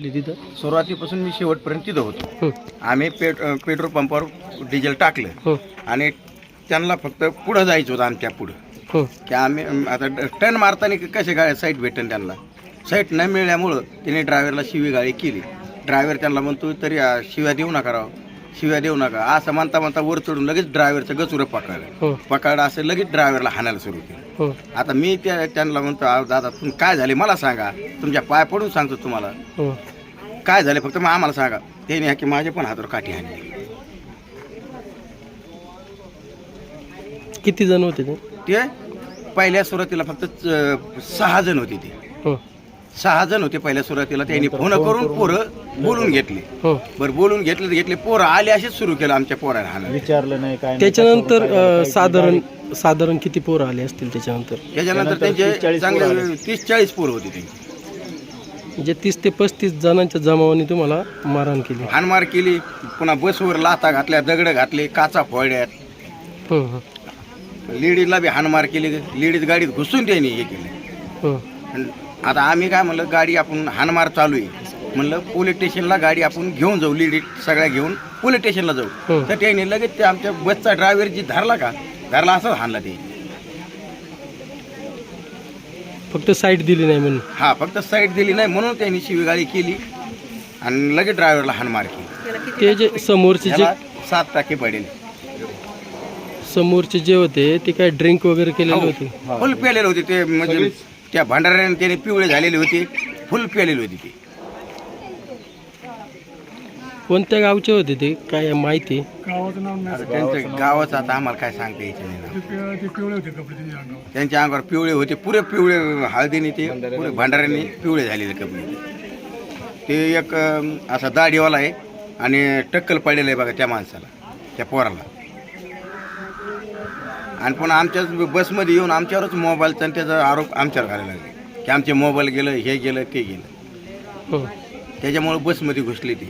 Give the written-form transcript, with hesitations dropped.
तिथं सुरुवातीपासून मी शेवटपर्यंत तिथं होतो. हं, आम्ही पेट्रोल पंपावर डिझेल टाकलं हं, आणि त्यांना फक्त पुढं जायचं होतं आमच्या पुढं, हं, की आम्ही आता टर्न मारताना कसे काय साईट भेटेन त्यांना. साईट न मिळाल्यामुळं तिने ड्रायव्हरला शिवीगाळी केली. ड्रायव्हर त्यांना म्हणतो तरी शिव्या देऊ नका राव, शिव्या देऊ नका असं म्हणता म्हणता वर चढून लगेच ड्रायव्हरचं गचुरं हं, पकडलं असं लगेच ड्रायव्हरला हाणायला सुरू केलं. हं, आता मी त्यांना म्हणतो अहो दादा तुम्ही काय झाले मला सांगा, तुमच्या पाय पडून सांगतो तुम्हाला हं. काय झाले फक्त मग आम्हाला सांगा. त्याने की माझ्या पण हातावर काठी हाणली. किती जण होते ते? ते पहिल्या सुरुवातीला फक्त 6 जण होते ते. हं, 6 जण होते पहिल्या सुरुवातीला. त्यांनी फोन करून पोरं बोलून घेतली. हं. बरं बोलून घेतले पोरं आले असेच सुरू केलं आमच्या पोराला हाणायला. विचारलं नाही काय नाही. त्याच्यानंतर साधारण किती पोरं आले असतील त्याच्यानंतर? त्याच्यानंतर त्यांचे चांगले 30-40 पोरं होते ते. म्हणजे 30 ते 35 जणांच्या जमावाने तुम्हाला मारहाण केली. हाणमार केली, पुन्हा बसवर लाथा घातल्या, दगड घातले, काचा फोडल्यात. हं, हं, लेडीजला बी हाणमार केली. लेडीज गाडीत घुसून त्यांनी हे केले. हं, आणि आता आम्ही काय म्हणलं गाडी आपण हाणमार चालू आहे म्हणलं पोलीस स्टेशनला गाडी आपण घेऊन जाऊ, लेडीज सगळ्या घेऊन पोलीस स्टेशनला जाऊ. हं. तर त्याने लगेच ते आमच्या बसचा ड्रायव्हर जी धरला असंच हाणला ते. फक्त साईट दिली नाही म्हणून. हा फक्त साईड दिली नाही म्हणून त्यांनी शिवीगाळी केली आणि लगेच ड्रायव्हरला हाणमार केली. ते जे समोरचे त्याला 7 टाके पडेल. जे होते ते काय ड्रिंक वगैरे केलेले होते? फुल प्यालेले होते ते, म्हणजे त्या भंडाऱ्याने त्याने पिवळे झालेले होते, फुल प्यालेले होते ते. कोणत्या गावचे होते ते काय माहिती? आता त्यांचं गावाचं आता आम्हाला काय सांगता यायचं नाही ना. त्यांच्या अंगावर पिवळे होते, पुरे पिवळे हळदीने ते पुरे भंडाऱ्याने पिवळे झालेले कपडे. ते एक असा दाढीवाला आहे आणि टक्कल पडलेलं आहे बघा त्या माणसाला, त्या पोराला. आणि पुन्हा आमच्याच बसमध्ये येऊन आमच्यावरच मोबाईलचा आणि त्याचा आरोप आमच्यावर घालायला लागले की आमचे मोबाईल गेलं, हे गेलं, ते गेलं. हं. त्याच्यामुळे बसमध्ये घुसले ते.